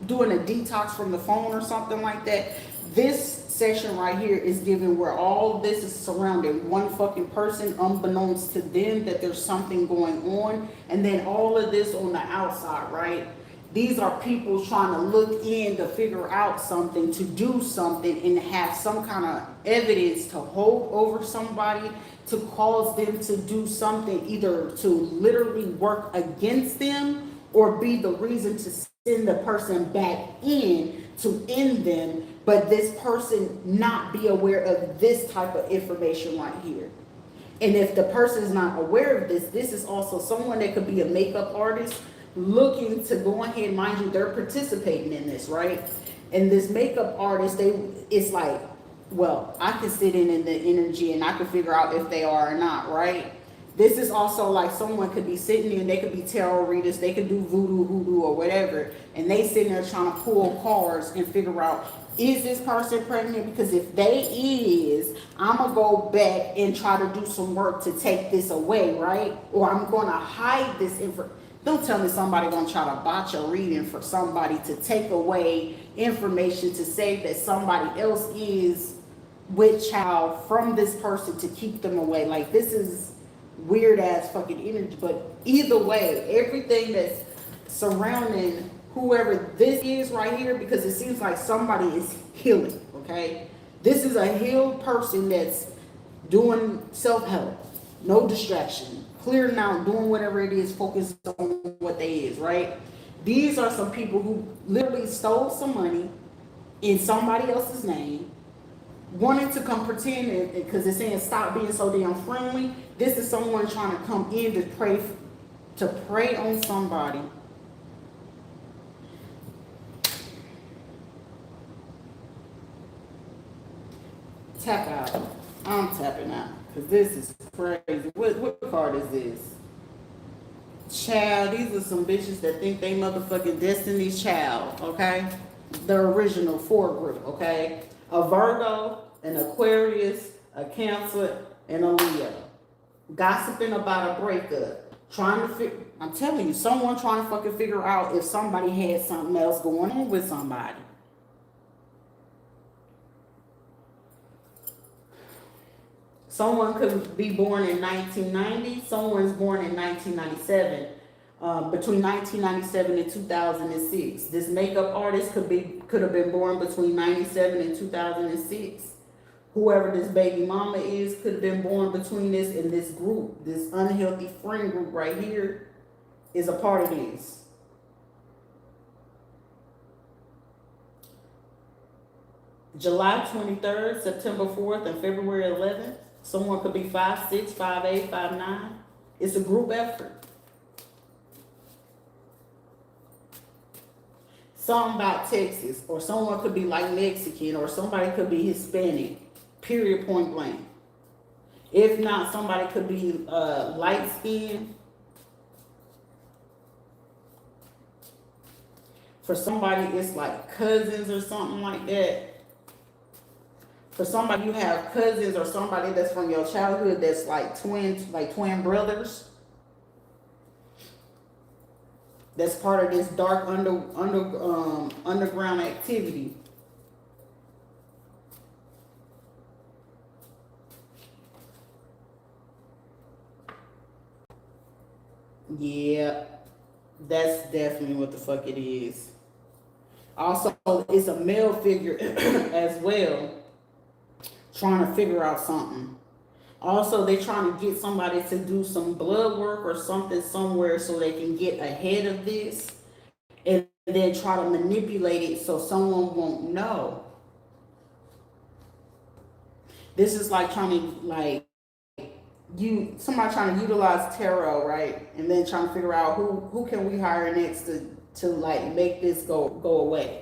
doing a detox from the phone or something like that. This session right here is given where all this is surrounding one fucking person, unbeknownst to them that there's something going on, and then all of this on the outside, right? These are people trying to look in to figure out something, to do something, and have some kind of evidence to hold over somebody, to cause them to do something, either to literally work against them or be the reason to send the person back in to end them, but this person not be aware of this type of information right here. And if the person is not aware of this, this is also someone that could be a makeup artist looking to go ahead, mind you, they're participating in this, right? And this makeup artist, it's like, well, I can sit in the energy and I can figure out if they are or not, right? This is also like someone could be sitting there and they could be tarot readers, they could do voodoo, hoodoo, or whatever, and they sitting there trying to pull cards and figure out, is this person pregnant? Because if they is, I'm going to go back and try to do some work to take this away, right? Or I'm going to hide this information. Don't tell me somebody going to try to botch a reading for somebody to take away information to say that somebody else is with child from this person to keep them away. Like, this is weird ass fucking energy. But either way, everything that's surrounding whoever this is right here, because it seems like somebody is healing, okay? This is a healed person that's doing self-help, no distraction, clearing out, doing whatever it is, focused on what they is, right? These are some people who literally stole some money in somebody else's name, wanting to come pretend, because it's saying stop being so damn friendly. This is someone trying to come in to prey on somebody. Tap out. I'm tapping out because this is crazy. What card is this? Child, these are some bitches that think they motherfucking Destiny's Child, okay? The original four group, okay? A Virgo, an Aquarius, a Cancer, and a Leo. Gossiping about a breakup. I'm telling you, someone trying to fucking figure out if somebody had something else going on with somebody. Someone could be born in 1990. Someone's born in 1997. Between 1997 and 2006. This makeup artist could have been born between 97 and 2006. Whoever this baby mama is could have been born between this and this group. This unhealthy friend group right here is a part of this. July 23rd, September 4th, and February 11th. Someone could be 5'6", 5'8", 5'9". It's a group effort. Something about Texas, or someone could be like Mexican, or somebody could be Hispanic, period, point blank. If not, somebody could be light skinned. For somebody, it's like cousins or something like that. For somebody, you have cousins or somebody that's from your childhood that's like twin brothers. That's part of this dark underground activity. Yeah, that's definitely what the fuck it is. Also, it's a male figure as well, trying to figure out something. Also, they're trying to get somebody to do some blood work or something somewhere so they can get ahead of this and then try to manipulate it so someone won't know. This is like trying to somebody trying to utilize tarot, right? And then trying to figure out who can we hire next to like make this go away.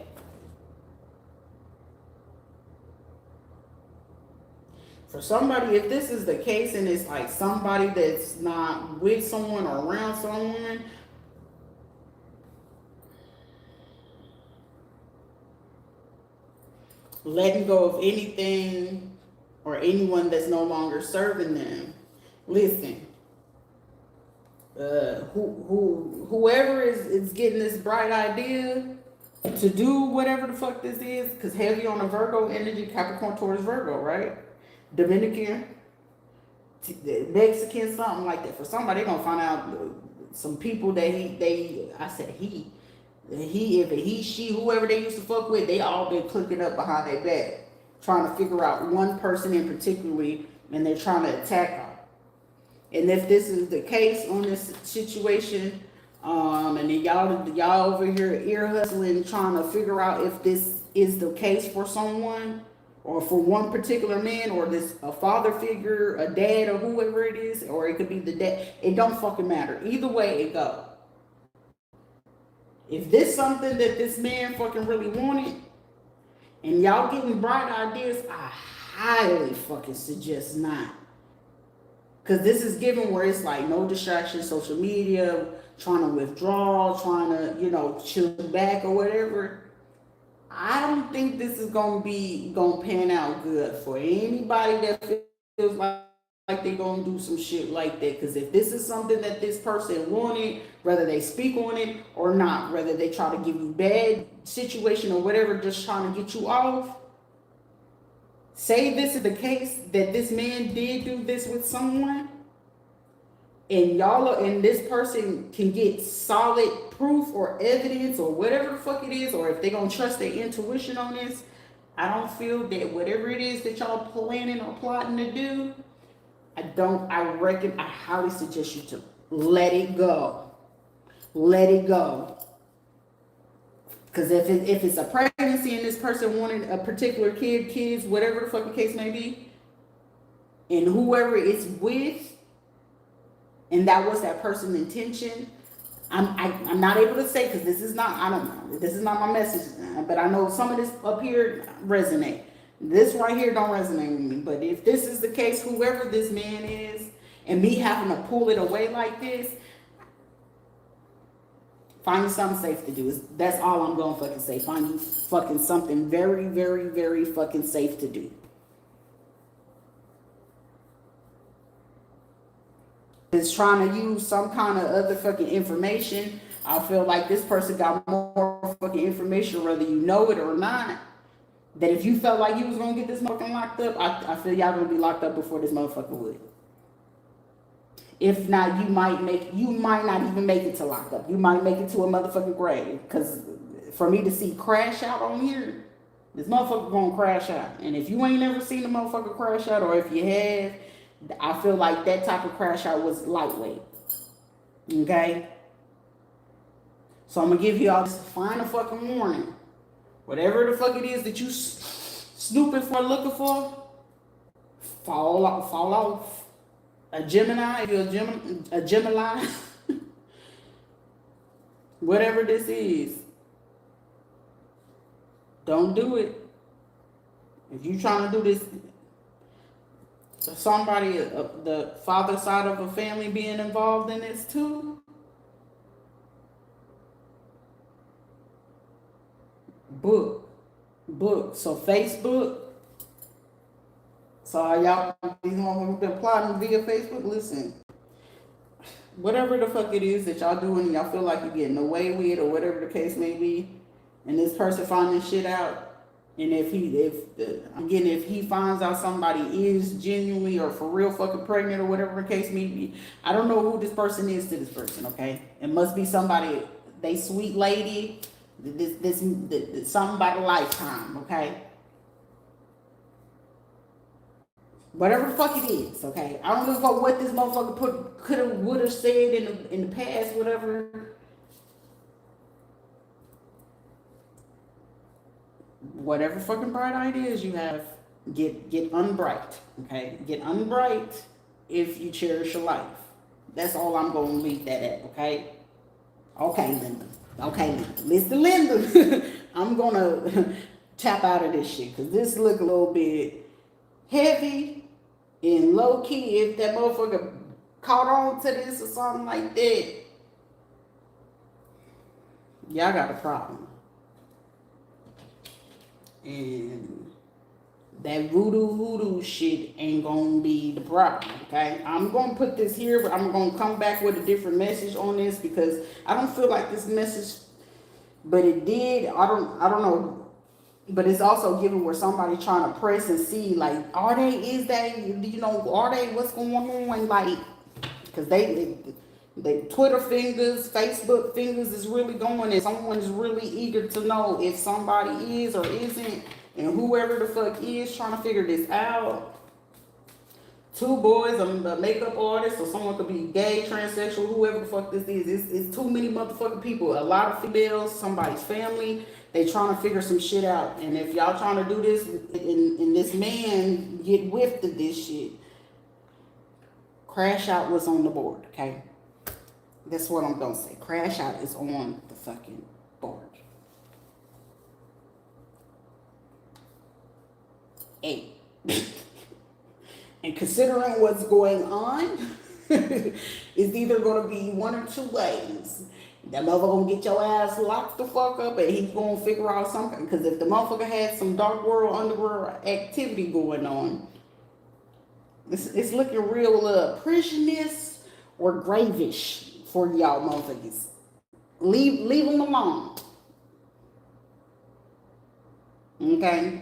For somebody, if this is the case and it's like somebody that's not with someone or around someone, letting go of anything or anyone that's no longer serving them. Listen, whoever is getting this bright idea, to do whatever the fuck this is, because heavy on the Virgo energy, Capricorn towards Virgo, right? Dominican, Mexican, something like that. For somebody, they gonna find out some people that she, whoever they used to fuck with, they all been clicking up behind their back, trying to figure out one person in particularly, and they're trying to attack her. And if this is the case on this situation, and then y'all over here ear hustling, trying to figure out if this is the case for someone, or for one particular man, or this a father figure, a dad, or whoever it is, or it could be the dad. It don't fucking matter. Either way it go. If this something that this man fucking really wanted, and y'all getting bright ideas, I highly fucking suggest not. Because this is given where it's like no distraction, social media, trying to withdraw, trying to, chill back or whatever. I don't think this is gonna pan out good for anybody that feels like they're gonna do some shit like that. Because if this is something that this person wanted, whether they speak on it or not, whether they try to give you bad situation or whatever, just trying to get you off. Say this is the case that this man did do this with someone, and this person can get solid proof or evidence or whatever the fuck it is, or if they're gonna trust their intuition on this, I don't feel that whatever it is that y'all planning or plotting to do, I highly suggest you to let it go. Let it go. Because if it's a pregnancy and this person wanted a particular kids, whatever the fucking case may be, and whoever it's with, and that was that person's intention, I'm not able to say, because this is not, I don't know, this is not my message, but I know some of this up here resonate. This right here don't resonate with me. But if this is the case, whoever this man is, and me having to pull it away like this, find you something safe to do. That's all I'm going to fucking say. Find you fucking something very, very, very fucking safe to do. It's trying to use some kind of other fucking information. I feel like this person got more fucking information, whether you know it or not, that if you felt like you was going to get this motherfucker locked up, I feel y'all going to be locked up before this motherfucker would. If not, you might not even make it to lock up. You might make it to a motherfucking grave. Because for me to see crash out on here, this motherfucker gonna crash out. And if you ain't never seen a motherfucker crash out, or if you have, I feel like that type of crash out was lightweight. Okay? So I'm gonna give you all this final fucking warning. Whatever the fuck it is that you snooping for, looking for, fall off. A Gemini, if you're a Gemini, whatever this is, don't do it. If you trying to do this, somebody, the father side of a family being involved in this too, book. So Facebook. So y'all, these ones been plotting via Facebook, listen, whatever the fuck it is that y'all doing and y'all feel like you're getting away with, or whatever the case may be, and this person finding shit out, and if he finds out somebody is genuinely or for real fucking pregnant or whatever the case may be, I don't know who this person is to this person, okay? It must be somebody, they sweet lady, this something about a lifetime, okay? Whatever the fuck it is, okay? I don't give a fuck what this motherfucker would have said in the past, whatever. Whatever fucking bright ideas you have, get unbright, okay? Get unbright if you cherish your life. That's all I'm going to leave that at, okay? Okay, Linda. Mr. Linda, I'm going to tap out of this shit, because this look a little bit heavy and low key. If that motherfucker caught on to this or something like that, y'all got a problem. And that voodoo shit ain't gonna be the problem, okay? I'm gonna put this here, but I'm gonna come back with a different message on this, because I don't feel like this message But it did. I don't know. But it's also given where somebody trying to press and see, like, are they, is they, are they, what's going on, like, because they Twitter fingers, Facebook fingers is really going, and someone is really eager to know if somebody is or isn't, and whoever the fuck is trying to figure this out. Two boys, a makeup artist, or someone could be gay, transsexual, whoever the fuck this is. It's too many motherfucking people. A lot of females, somebody's family. They trying to figure some shit out. And if y'all trying to do this, and this man get whiffed of this shit, crash out was on the board, okay? That's what I'm gonna say. Crash out is on the fucking board. 8. And considering what's going on, it's either going to be one or two ways. That motherfucker going to get your ass locked the fuck up, and he's going to figure out something. Because if the motherfucker had some dark world, underworld activity going on, it's looking real prisonist or gravish for y'all motherfuckers. Leave them alone. Okay?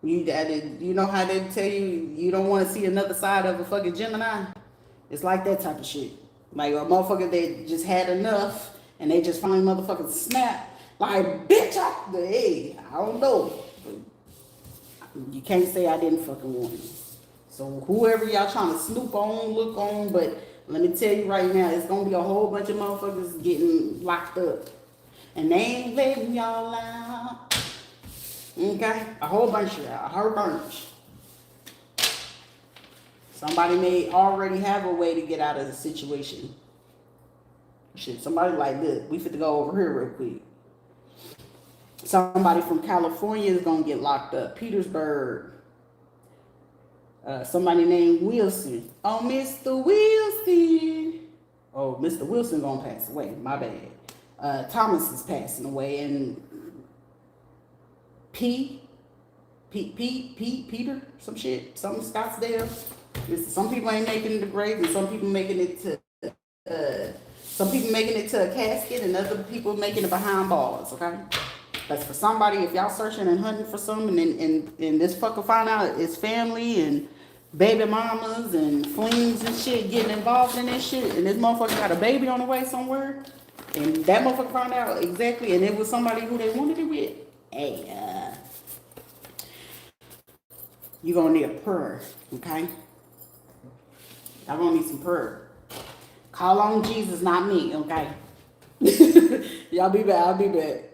You know how they tell you don't want to see another side of a fucking Gemini? It's like that type of shit. Like a motherfucker that just had enough and they just finally motherfucking snap. Like, bitch, I don't know. But you can't say I didn't fucking warn you. So whoever y'all trying to snoop on, look on, but let me tell you right now, it's going to be a whole bunch of motherfuckers getting locked up. And they ain't letting y'all out. Okay, a whole bunch of y'all, a whole bunch. Somebody may already have a way to get out of the situation. Shit, somebody like this. We fit to go over here real quick. Somebody from California is gonna get locked up. Petersburg. Somebody named Wilson. Oh, Mr. Wilson. Oh, Mr. Wilson gonna pass away. My bad. Thomas is passing away, and Peter, some shit, some Scottsdale. Some people ain't making it to grave, and some people making it to a casket, and other people making it behind bars. Okay, that's for somebody. If y'all searching and hunting for something, and this fucker find out it's family and baby mamas and flings and shit getting involved in this shit, and this motherfucker got a baby on the way somewhere, and that motherfucker found out exactly, and it was somebody who they wanted it with. Hey, you're gonna need a prayer, okay? Y'all gonna need some prayer. Call on Jesus, not me, okay? Y'all be back. I'll be back.